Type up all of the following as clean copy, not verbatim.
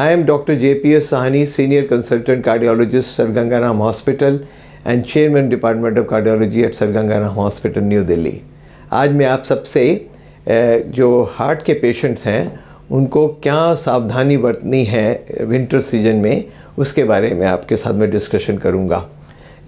I am Dr. JPS Sahani, Senior Consultant Cardiologist, Sir Gangaram Hospital and Chairman Department of Cardiology at Sir Gangaram Hospital, New Delhi. आज मैं आप सबसे जो heart के patients हैं उनको क्या सावधानी बरतनी है विंटर सीजन में, उसके बारे में आपके साथ में डिस्कशन करूँगा।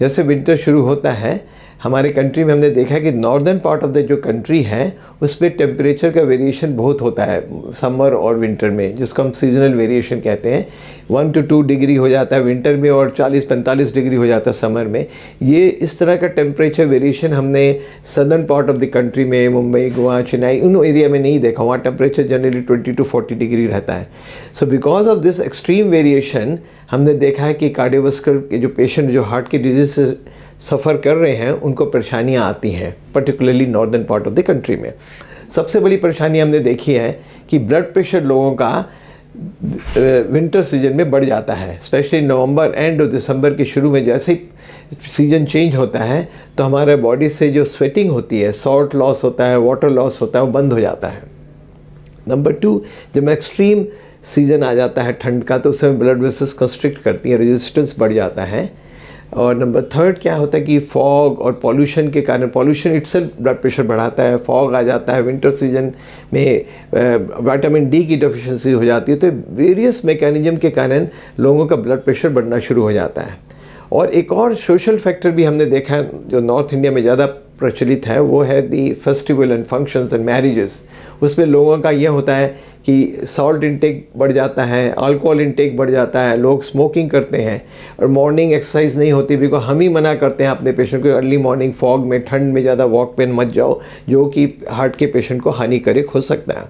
जैसे विंटर शुरू होता है हमारे कंट्री में, हमने देखा है कि नॉर्दर्न पार्ट ऑफ द जो कंट्री है उसमें टेम्परेचर का वेरिएशन बहुत होता है समर और विंटर में, जिसको हम सीजनल वेरिएशन कहते हैं। 1 to 2 डिग्री हो जाता है विंटर में और 40-45 डिग्री हो जाता है समर में। ये इस तरह का टेम्परेचर वेरिएशन हमने southern part of the country में, मुंबई, गोवा, चेन्नई, उन एरिया में नहीं देखा। वहाँ टेम्परेचर जनरली 20 to 40 डिग्री रहता है। So because of this extreme variation हमने देखा है कि कार्डियोवास्कुलर के जो पेशेंट जो हार्ट की डिजीज से सफ़र कर रहे हैं उनको परेशानियां आती हैं, particularly northern part of the country में। सबसे बड़ी परेशानी हमने देखी है कि ब्लड प्रेशर लोगों का विंटर सीजन में बढ़ जाता है, स्पेशली नवंबर एंड और दिसंबर के शुरू में। जैसे ही सीजन चेंज होता है तो हमारे बॉडी से जो स्वेटिंग होती है, सॉल्ट लॉस होता है, वाटर लॉस होता है, वो बंद हो जाता है। नंबर 2, जब एक्सट्रीम सीजन आ जाता है ठंड का तो उस समय ब्लड वेसल्स कंस्ट्रिक्ट करती हैं, रेजिस्टेंस बढ़ जाता है। और नंबर 3 क्या होता है कि फॉग और पॉल्यूशन के कारण, पॉल्यूशन इटसेल्फ ब्लड प्रेशर बढ़ाता है। फॉग आ जाता है विंटर सीजन में, विटामिन डी की डेफिशिएंसी हो जाती है, तो वेरियस मैकेनिज्म के कारण लोगों का ब्लड प्रेशर बढ़ना शुरू हो जाता है। और एक और सोशल फैक्टर भी हमने देखा है जो नॉर्थ इंडिया में ज़्यादा प्रचलित है, वो है the festival and functions and marriages. उसमें लोगों का यह होता है कि सॉल्ट इंटेक बढ़ जाता है, अल्कोहल इंटेक बढ़ जाता है, लोग स्मोकिंग करते हैं और मॉर्निंग एक्सरसाइज नहीं होती। बिकॉज हम ही मना करते हैं अपने पेशेंट को अर्ली मॉर्निंग फॉग में, ठंड में ज़्यादा वॉक पे मत जाओ, जो कि हार्ट के पेशेंट को हानिकारक हो सकता है।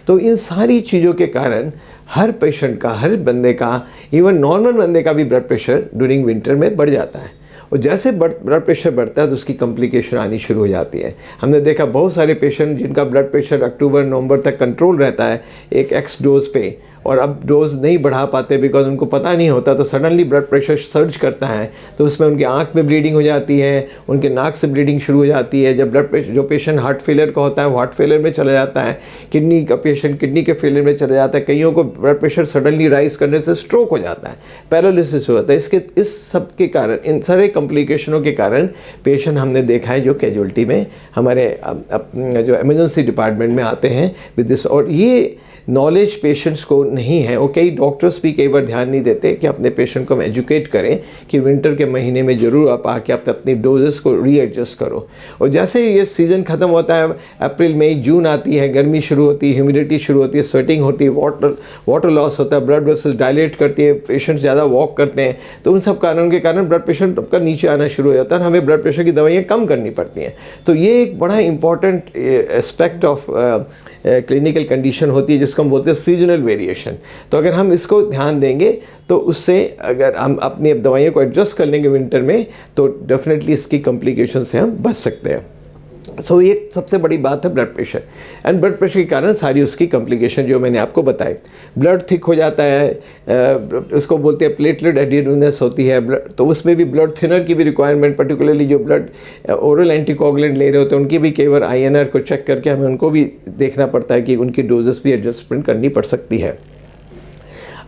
तो इन सारी चीज़ों के कारण हर पेशेंट का, हर बंदे का, इवन नॉर्मल बंदे का भी ब्लड प्रेशर ड्यूरिंग विंटर में बढ़ जाता है। और जैसे ब्लड प्रेशर बढ़ता है तो उसकी कॉम्प्लिकेशन आनी शुरू हो जाती है। हमने देखा बहुत सारे पेशेंट जिनका ब्लड प्रेशर अक्टूबर नवंबर तक कंट्रोल रहता है एक एक्स डोज पे, और अब डोज नहीं बढ़ा पाते बिकॉज उनको पता नहीं होता, तो सडनली ब्लड प्रेशर सर्ज करता है तो उसमें उनकी आँख में ब्लीडिंग हो जाती है, उनके नाक से ब्लीडिंग शुरू हो जाती है। जब ब्लड प्रेशर, जो पेशेंट हार्ट फेलियर का होता है वो हार्ट फेलियर में चला जाता है, किडनी का पेशेंट किडनी के फेलियर में चला जाता है, कईयों को ब्लड प्रेशर सडनली राइज करने से स्ट्रोक हो जाता है, पैरालिसिस हो जाता है। इस सब के कारण, इन सारे कॉम्प्लिकेशनों के कारण पेशेंट हमने देखा है जो कैजुअल्टी में हमारे जो इमरजेंसी डिपार्टमेंट में आते हैं विद दिस। और ये नॉलेज पेशेंट्स को नहीं है, और कई डॉक्टर्स भी कई बार ध्यान नहीं देते कि अपने पेशेंट को हम एजुकेट करें कि विंटर के महीने में ज़रूर आप आके आप अपनी डोजेस को रीएडजस्ट करो। और जैसे ही ये सीज़न ख़त्म होता है, अप्रैल मई जून आती है, गर्मी शुरू होती है, ह्यूमिडिटी शुरू होती है, स्वेटिंग होती है, वाटर लॉस होता है, ब्लड वेसल्स डायलेट करती है, पेशेंट्स ज़्यादा वॉक करते हैं, तो उन सब कारणों के कारण ब्लड प्रेशर का नीचे आना शुरू हो जाता है, हमें ब्लड प्रेशर की दवाइयाँ कम करनी पड़ती हैं। तो ये एक बड़ा important aspect of clinical condition होती है जिसको हम बोलते हैं सीजनल वेरिएशन। तो अगर हम इसको ध्यान देंगे तो उससे अगर हम अपनी दवाइयों को एडजस्ट कर लेंगे विंटर में तो डेफिनेटली इसकी कॉम्प्लिकेशन से हम बच सकते हैं। सो ये सबसे बड़ी बात है blood pressure, and blood pressure के कारण सारी उसकी कॉम्प्लिकेशन जो मैंने आपको बताई। ब्लड थिक हो जाता है, उसको बोलते हैं प्लेटलेट एडिनोसिस होती है, तो उसमें भी ब्लड थिनर की भी रिक्वायरमेंट, पर्टिकुलरली जो ब्लड ओरल एंटीकोगुलेंट ले रहे होते हैं उनकी भी कई बार INR को चेक करके हमें उनको भी देखना पड़ता है कि उनकी डोजेस भी एडजस्टमेंट करनी पड़ सकती है।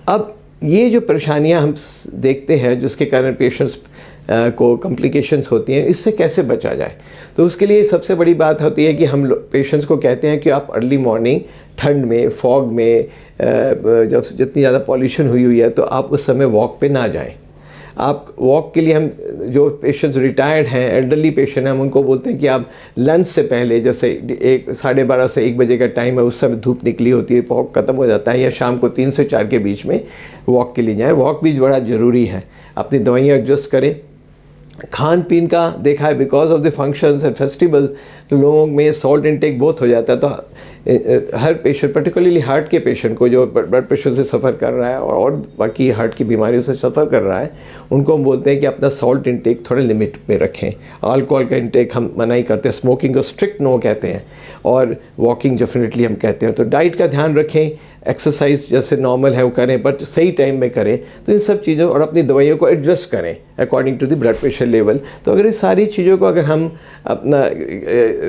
अब ये जो परेशानियां हम देखते हैं जिसके कारण पेशेंट्स को कॉम्प्लिकेशंस होती हैं, इससे कैसे बचा जाए, तो उसके लिए सबसे बड़ी बात होती है कि हम पेशेंट्स को कहते हैं कि आप अर्ली मॉर्निंग ठंड में, फॉग में, जब जितनी ज़्यादा पॉल्यूशन हुई है तो आप उस समय वॉक पे ना जाएं। आप वॉक के लिए, हम जो पेशेंट्स रिटायर्ड हैं, एल्डरली पेशेंट हैं, हम उनको बोलते हैं कि आप लंच से पहले, जैसे 12:30 से 1 बजे का टाइम है, उस समय धूप निकली होती है, फॉग ख़त्म हो जाता है, या शाम को 3 से 4 के बीच में वॉक के लिए जाएं। वॉक भी बड़ा ज़रूरी है। अपनी दवाइयाँ एडजस्ट करें। खान पीन का देखा है because of the functions and festival लोगों में सॉल्ट इंटेक बहुत हो जाता है, तो हर पेशेंट, पर्टिकुलरली हार्ट के पेशेंट को जो ब्लड प्रेशर से सफ़र कर रहा है और बाकी हार्ट की बीमारियों से सफ़र कर रहा है, उनको हम बोलते हैं कि अपना सॉल्ट इंटेक थोड़े लिमिट में रखें। अल्कोहल का इंटेक हम मना ही करते हैं, स्मोकिंग को स्ट्रिक्ट नो कहते हैं, और वॉकिंग डेफिनेटली हम कहते हैं। तो डाइट का ध्यान रखें, एक्सरसाइज जैसे नॉर्मल है वो करें बट सही टाइम में करें, तो इन सब चीज़ों, और अपनी दवाइयों को एडजस्ट करें according to the blood pressure level. तो अगर इस सारी चीज़ों को अगर हम अपना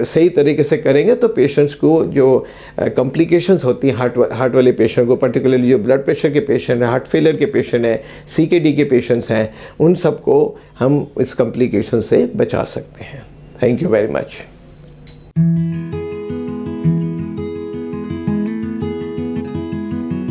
सही तरीके से करेंगे तो पेशेंट्स को जो कॉम्प्लिकेशंस होती हैं हार्ट वाले पेशेंट को, पर्टिकुलरली जो ब्लड प्रेशर के पेशेंट हैं, हार्ट फेलियर के पेशेंट हैं, CKD के पेशेंट्स हैं, उन सबको हम इस कॉम्प्लिकेशन से बचा सकते हैं। Thank you very much.